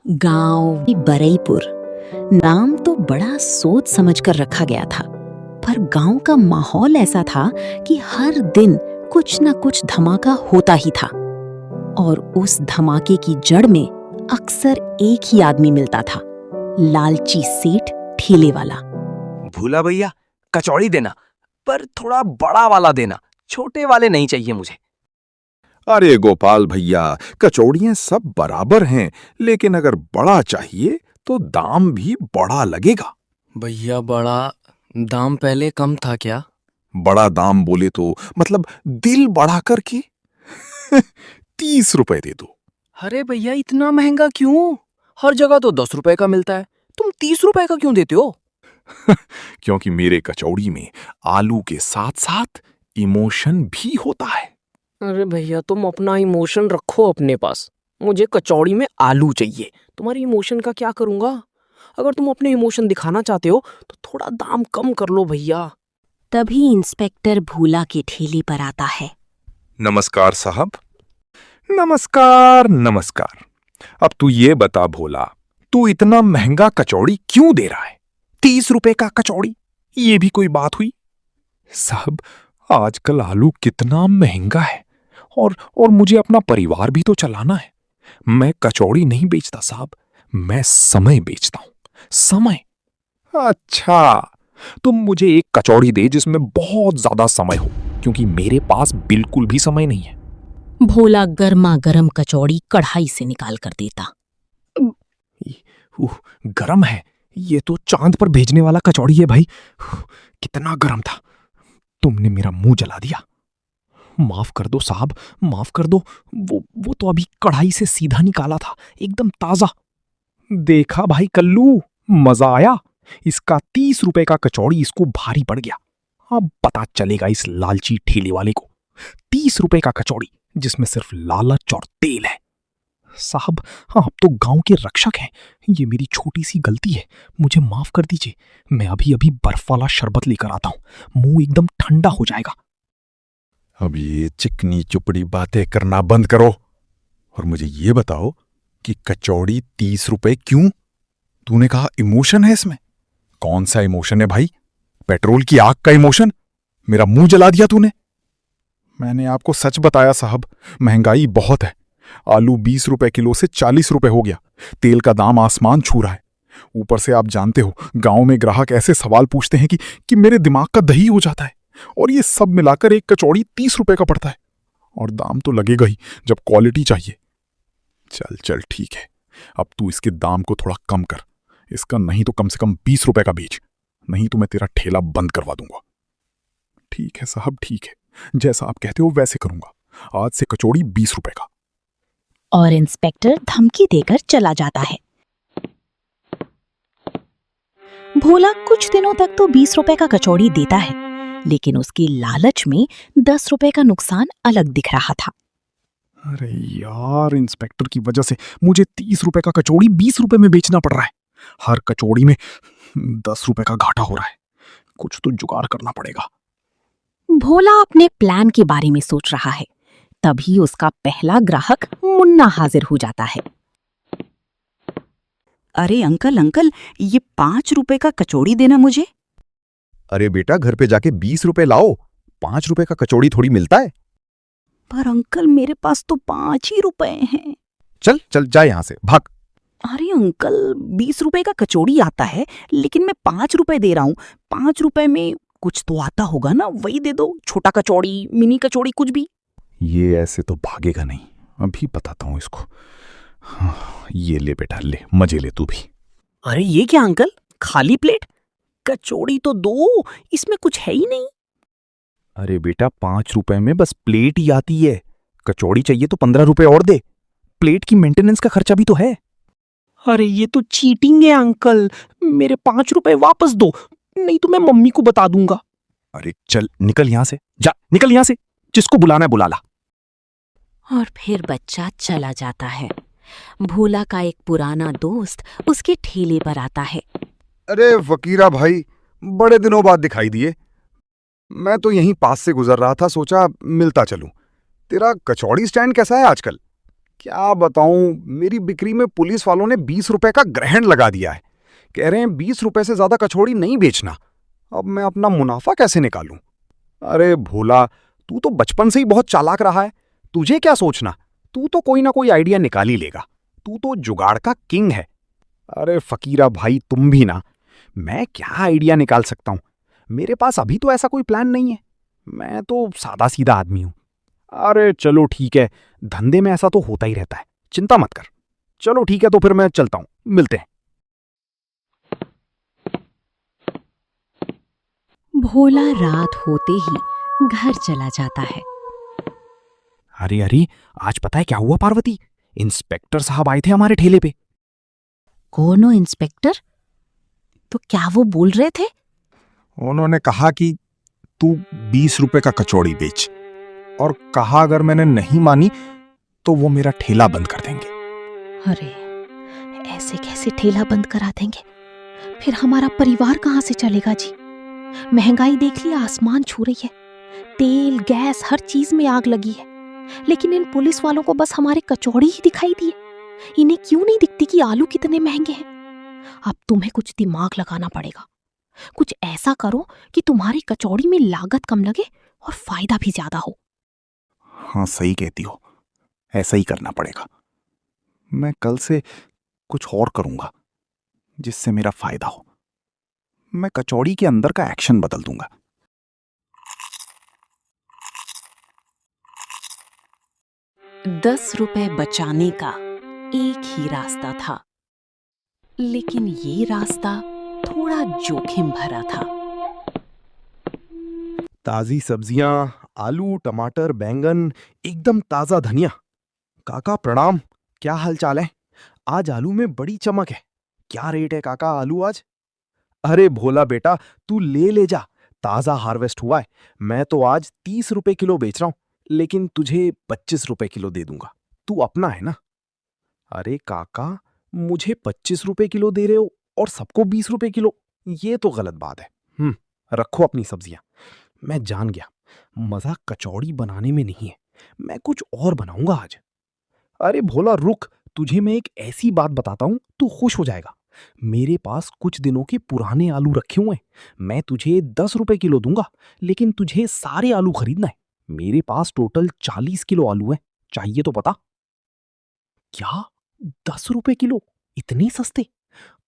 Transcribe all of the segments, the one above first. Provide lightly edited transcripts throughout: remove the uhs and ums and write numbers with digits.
गांव बरईपुर नाम तो बड़ा सोच समझ कर रखा गया था, पर गांव का माहौल ऐसा था कि हर दिन कुछ न कुछ धमाका होता ही था। और उस धमाके की जड़ में अक्सर एक ही आदमी मिलता था, लालची सेठ ठेले वाला। भूला भैया, कचौड़ी देना, पर थोड़ा बड़ा वाला देना, छोटे वाले नहीं चाहिए मुझे। अरे गोपाल भैया, कचौड़ियां सब बराबर हैं, लेकिन अगर बड़ा चाहिए तो दाम भी बड़ा लगेगा। भैया बड़ा दाम पहले कम था क्या? बड़ा दाम बोले तो मतलब दिल बढ़ा कर के 30 रुपए दे दो। अरे भैया इतना महंगा क्यों? हर जगह तो 10 रुपए का मिलता है, तुम 30 रुपए का क्यों देते हो? क्योंकि मेरे कचौड़ी में आलू के साथ साथ इमोशन भी होता है। अरे भैया तुम अपना इमोशन रखो अपने पास, मुझे कचौड़ी में आलू चाहिए। तुम्हारी इमोशन का क्या करूंगा? अगर तुम अपने इमोशन दिखाना चाहते हो तो थोड़ा दाम कम कर लो भैया। तभी इंस्पेक्टर भूला के ठेले पर आता है। नमस्कार साहब। नमस्कार नमस्कार। अब तू ये बता भोला, तू इतना महंगा कचौड़ी क्यों दे रहा है? 30 रुपए का कचौड़ी, ये भी कोई बात हुई? साहब, आजकल आलू कितना महंगा है और मुझे अपना परिवार भी तो चलाना है। मैं कचौड़ी नहीं बेचता साहब, मैं समय बेचता हूं। समय? अच्छा, तुम मुझे एक कचौड़ी दे जिसमें बहुत ज्यादा समय हो, क्योंकि मेरे पास बिल्कुल भी समय नहीं है। भोला गर्मा गर्म कचौड़ी कढ़ाई से निकाल कर देता। गरम है? ये तो चांद पर भेजने वाला कचौड़ी है भाई। कितना गरम था, तुमने मेरा मुंह जला दिया। माफ कर दो साहब, माफ कर दो। वो तो अभी कढ़ाई से सीधा निकाला था, एकदम ताजा। देखा भाई कल्लू, मजा आया। इसका 30 रुपए का कचौड़ी इसको भारी पड़ गया। अब पता चलेगा इस लालची ठेले वाले को। 30 रुपए का कचौड़ी जिसमें सिर्फ लालच और तेल है। साहब, आप तो गांव के रक्षक हैं, ये मेरी छोटी सी गलती है, मुझे माफ कर दीजिए। मैं अभी अभी बर्फ वाला शरबत लेकर आता हूं, मुंह एकदम ठंडा हो जाएगा। अब ये चिकनी चुपड़ी बातें करना बंद करो और मुझे ये बताओ कि कचौड़ी 30 रुपए क्यों? तूने कहा इमोशन है इसमें। कौन सा इमोशन है भाई? पेट्रोल की आग का इमोशन? मेरा मुंह जला दिया तूने। मैंने आपको सच बताया साहब, महंगाई बहुत है। आलू 20 रुपए किलो से 40 रुपए हो गया। तेल का दाम आसमान छू रहा है। ऊपर से आप जानते हो, गांव में ग्राहक ऐसे सवाल पूछते हैं कि मेरे दिमाग का दही हो जाता है। और ये सब मिलाकर एक कचौड़ी 30 रुपए का पड़ता है। और दाम तो लगेगा ही जब क्वालिटी चाहिए। चल चल ठीक है, अब तू इसके दाम को थोड़ा कम कर। इसका नहीं तो कम से कम 20 रुपए का बेच, नहीं तो मैं तेरा ठेला बंद करवा दूंगा। ठीक है साहब, ठीक है, जैसा आप कहते हो वैसे करूंगा। आज से कचौड़ी 20 रुपए का। और इंस्पेक्टर धमकी देकर चला जाता है। भोला कुछ दिनों तक तो 20 रुपए का कचौड़ी देता है, लेकिन उसकी लालच में 10 रुपए का नुकसान अलग दिख रहा था। अरे यार, इंस्पेक्टर की वजह से मुझे 30 रुपए का कचौड़ी 20 रुपए में बेचना पड़ रहा है। हर कचौड़ी में 10 रुपए का घाटा हो रहा है। कुछ तो जुगाड़ करना पड़ेगा। भोला अपने प्लान के बारे में सोच रहा है, तभी उसका पहला ग्राहक मुन्ना हाजिर हो जाता है। अरे अंकल अंकल, ये 5 रुपए का कचौड़ी देना मुझे। अरे बेटा, घर पे जाके 20 रुपए लाओ। 5 रुपए का कचौड़ी थोड़ी मिलता है। पर अंकल मेरे पास तो 5 ही रुपए हैं। चल चल जा यहां से, भाग। अरे अंकल, 20 रुपए का कचौड़ी आता है, लेकिन मैं 5 रुपए दे रहा हूँ। 5 रुपए में कुछ तो आता होगा ना, वही दे दो। छोटा कचौड़ी, मिनी कचौड़ी, कुछ भी। ये ऐसे तो भागेगा नहीं, अभी बताता हूं इसको। हाँ, ये ले बेटा, ले मजे ले तू भी। अरे ये क्या अंकल, खाली प्लेट? कचौड़ी तो दो, इसमें कुछ है ही नहीं। अरे बेटा, 5 रुपए में बस प्लेट ही आती है। कचौड़ी चाहिए तो 15 रुपए और दे। प्लेट की मेंटेनेंस का खर्चा भी तो है। अरे ये तो चीटिंग है अंकल, मेरे 5 रुपए वापस दो, नहीं तो मैं मम्मी को बता दूंगा। अरे चल निकल यहां से, जा निकल यहां से। जिसको बुलाना है बुला ला। और फिर बच्चा चला जाता है। भोला का एक पुराना दोस्त उसके ठेले पर आता है। अरे फकीरा भाई, बड़े दिनों बाद दिखाई दिए। मैं तो यहीं पास से गुजर रहा था, सोचा मिलता चलूं। तेरा कचौड़ी स्टैंड कैसा है आजकल? क्या बताऊं, मेरी बिक्री में पुलिस वालों ने 20 रुपए का ग्रहण लगा दिया है। कह रहे हैं 20 रुपए से ज्यादा कचौड़ी नहीं बेचना। अब मैं अपना मुनाफा कैसे निकालूं? अरे भोला, तू तो बचपन से ही बहुत चालाक रहा है। तुझे क्या सोचना, तू तो कोई ना कोई आइडिया निकाल ही लेगा। तू तो जुगाड़ का किंग है। अरे फकीरा भाई, तुम भी ना। मैं क्या आइडिया निकाल सकता हूं? मेरे पास अभी तो ऐसा कोई प्लान नहीं है। मैं तो सादा सीधा आदमी हूं। अरे चलो ठीक है, धंधे में ऐसा तो होता ही रहता है, चिंता मत कर। चलो ठीक है, तो फिर मैं चलता हूं, मिलते हैं। भोला रात होते ही घर चला जाता है। अरे अरे, आज पता है क्या हुआ पार्वती? इंस्पेक्टर साहब आए थे हमारे ठेले पे। कौन हो इंस्पेक्टर? तो क्या वो बोल रहे थे? उन्होंने कहा कि तू 20 रुपए का कचौड़ी बेच, और कहा अगर मैंने नहीं मानी तो वो मेरा ठेला बंद कर देंगे। अरे ऐसे कैसे ठेला बंद करा देंगे? फिर हमारा परिवार कहाँ से चलेगा जी? महंगाई देख लिया, आसमान छू रही है। तेल गैस हर चीज में आग लगी है। लेकिन इन पुलिस वालों को बस हमारे कचौड़ी ही दिखाई दी है। इन्हें क्यों नहीं दिखती कि आलू कितने महंगे हैं? अब तुम्हें कुछ दिमाग लगाना पड़ेगा। कुछ ऐसा करो कि तुम्हारी कचौड़ी में लागत कम लगे और फायदा भी ज्यादा हो। हाँ सही कहती हो, ऐसा ही करना पड़ेगा। मैं कल से कुछ और करूंगा जिससे मेरा फायदा हो। मैं कचौड़ी के अंदर का एक्शन बदल दूंगा। 10 रुपए बचाने का एक ही रास्ता था, लेकिन ये रास्ता थोड़ा जोखिम भरा था। ताजी सब्जियां, आलू, टमाटर, बैंगन, एकदम ताजा धनिया। काका प्रणाम, क्या हाल चाल है? आज आलू में बड़ी चमक है। क्या रेट है काका आलू आज? अरे भोला बेटा, तू ले जा, ताजा हार्वेस्ट हुआ है। मैं तो आज 30 रुपए किलो बेच रहा हूं, लेकिन तुझे 25 रुपए किलो दे दूंगा। तू अपना है ना? अरे काका, मुझे 25 रुपए किलो दे रहे हो और सबको 20 रुपए किलो, ये तो गलत बात है। रखो अपनी सब्जियां। मैं जान गया, मजा कचौड़ी बनाने में नहीं है, मैं कुछ और बनाऊंगा आज। अरे भोला रुक, तुझे मैं एक ऐसी बात बताता हूं, तू खुश हो जाएगा। मेरे पास कुछ दिनों के पुराने आलू रखे हुए हैं। मैं तुझे 10 रुपए किलो दूंगा, लेकिन तुझे सारे आलू खरीदना है। मेरे पास टोटल 40 किलो आलू है, चाहिए तो पता। क्या 10 रुपए किलो? इतने सस्ते?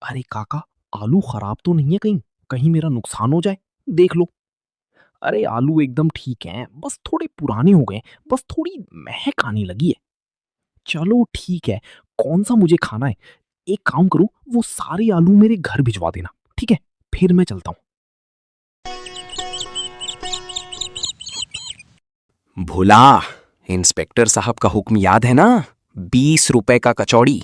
अरे काका, आलू खराब तो नहीं है कहीं? कहीं मेरा नुकसान हो जाए, देख लो। अरे आलू एकदम ठीक हैं, बस थोड़े पुराने हो गए, बस थोड़ी महक आने लगी है। चलो ठीक है, कौन सा मुझे खाना है? एक काम करो, वो सारे आलू मेरे घर भिजवा देना, ठीक है? फिर मैं चलता हूं। भोला, इंस्पेक्टर साहब का हुक्म याद है ना? 20 रुपए का कचौड़ी।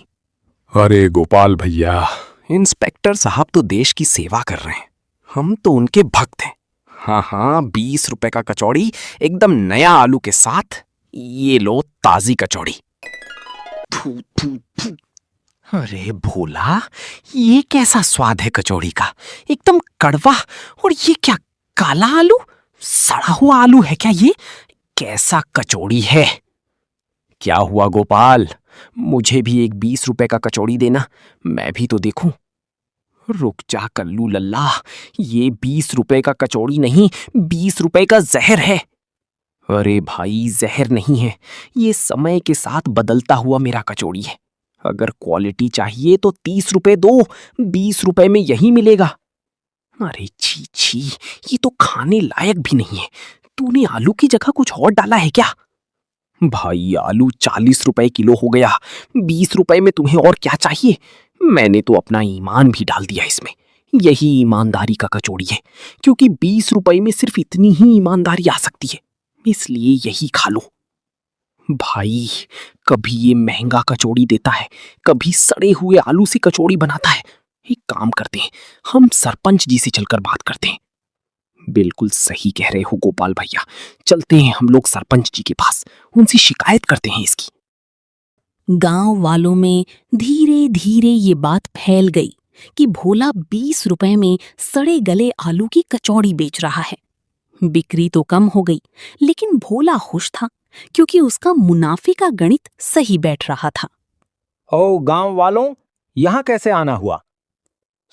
अरे गोपाल भैया, इंस्पेक्टर साहब तो देश की सेवा कर रहे हैं, हम तो उनके भक्त हैं। हाँ, 20 रुपए का कचौड़ी, एकदम नया आलू के साथ। ये लो ताजी कचौड़ी। थू, थू, थू। अरे भोला, ये कैसा स्वाद है कचौड़ी का? एकदम कड़वा। और ये क्या, काला आलू? सड़ा हुआ आलू है क्या ये? कैसा कचौड़ी है? क्या हुआ गोपाल, मुझे भी एक 20 रुपए का कचौड़ी देना, मैं भी तो देखूं। रुक जा कल्लू लल्ला, ये 20 रुपए का कचौड़ी नहीं, 20 रुपए का जहर है। अरे भाई, जहर नहीं है, ये समय के साथ बदलता हुआ मेरा कचौड़ी है। अगर क्वालिटी चाहिए तो 30 रुपए दो, 20 रुपए में यही मिलेगा। अरे छी छी, ये तो खाने लायक भी नहीं है। तूने आलू की जगह कुछ और डाला है क्या? भाई, आलू 40 रुपए किलो हो गया, 20 रुपए में तुम्हें और क्या चाहिए? मैंने तो अपना ईमान भी डाल दिया इसमें। यही ईमानदारी का कचौड़ी है, क्योंकि 20 रुपए में सिर्फ इतनी ही ईमानदारी आ सकती है, इसलिए यही खा लो। भाई, कभी ये महंगा कचौड़ी देता है, कभी सड़े हुए आलू से कचौड़ी बनाता है। एक काम करते हैं, हम सरपंच जी से चलकर बात करते हैं। बिल्कुल सही कह रहे हो गोपाल भैया, चलते हैं हम लोग सरपंच जी के पास, उनसे शिकायत करते हैं इसकी। गांव वालों में धीरे धीरे ये बात फैल गई कि भोला 20 रुपए में सड़े गले आलू की कचौड़ी बेच रहा है। बिक्री तो कम हो गई, लेकिन भोला खुश था क्योंकि उसका मुनाफे का गणित सही बैठ रहा था। ओ गांव वालों, यहां कैसे आना हुआ?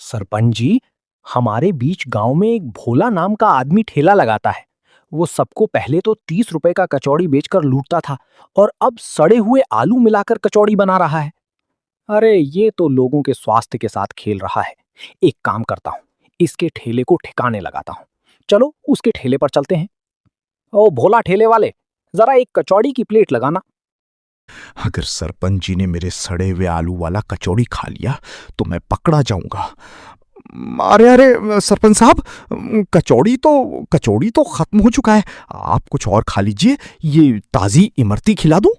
सरपंच जी, हमारे बीच गांव में एक भोला नाम का आदमी ठेला लगाता है। वो सबको पहले तो 30 रुपए का कचौड़ी बेचकर लूटता था और अब सड़े हुए आलू मिलाकर कचौड़ी बना रहा है। अरे ये तो लोगों के स्वास्थ्य के साथ खेल रहा है। एक काम करता हूं, इसके ठेले को ठिकाने लगाता हूं। चलो उसके ठेले पर चलते हैं। ओ भोला ठेले वाले, जरा एक कचौड़ी की प्लेट लगाना। अगर सरपंच जी ने मेरे सड़े हुए आलू वाला कचौड़ी खा लिया तो मैं पकड़ा जाऊंगा। अरे अरे सरपंच साहब, कचौड़ी तो खत्म हो चुका है। आप कुछ और खा लीजिए, ये ताजी इमरती खिला दूं?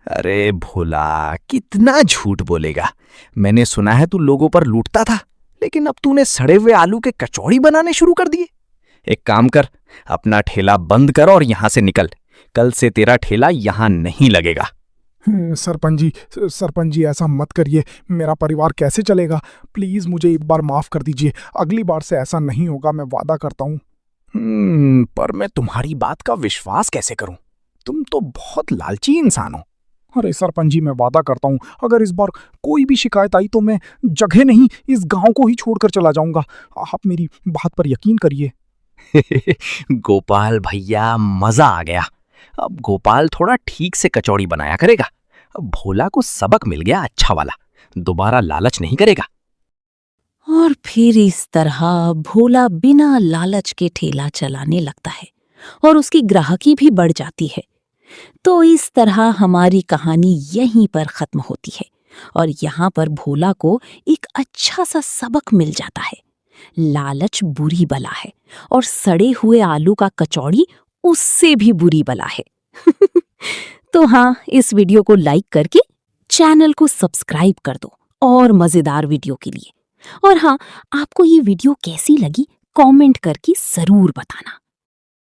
अरे भोला, कितना झूठ बोलेगा। मैंने सुना है तू लोगों पर लूटता था, लेकिन अब तूने सड़े हुए आलू के कचौड़ी बनाने शुरू कर दिए। एक काम कर, अपना ठेला बंद कर और यहां से निकल। कल से तेरा ठेला यहां नहीं लगेगा। सरपंच जी ऐसा मत करिए, मेरा परिवार कैसे चलेगा? प्लीज मुझे एक बार माफ कर दीजिए, अगली बार से ऐसा नहीं होगा, मैं वादा करता हूँ। पर मैं तुम्हारी बात का विश्वास कैसे करूं? तुम तो बहुत लालची इंसान हो। अरे सरपंच जी, मैं वादा करता हूँ, अगर इस बार कोई भी शिकायत आई तो मैं जगह नहीं, इस गांव को ही छोड़कर चला जाऊंगा। आप मेरी बात पर यकीन करिए। गोपाल भैया, मजा आ गया। अब गोपाल थोड़ा ठीक से कचौड़ी बनाया करेगा। अब भोला को सबक मिल गया अच्छा वाला, दोबारा लालच नहीं करेगा। और फिर इस तरह भोला बिना लालच के ठेला चलाने लगता है और उसकी ग्राहकी भी बढ़ जाती है। तो इस तरह हमारी कहानी यहीं पर खत्म होती है और यहाँ पर भोला को एक अच्छा सा सबक मिल जाता है। लालच बुरी बला है और सड़े हुए आलू का कचौड़ी उससे भी बुरी बला है। तो हाँ, इस वीडियो को लाइक करके चैनल को सब्सक्राइब कर दो और मजेदार वीडियो के लिए। और हाँ, आपको ये वीडियो कैसी लगी कमेंट करके जरूर बताना।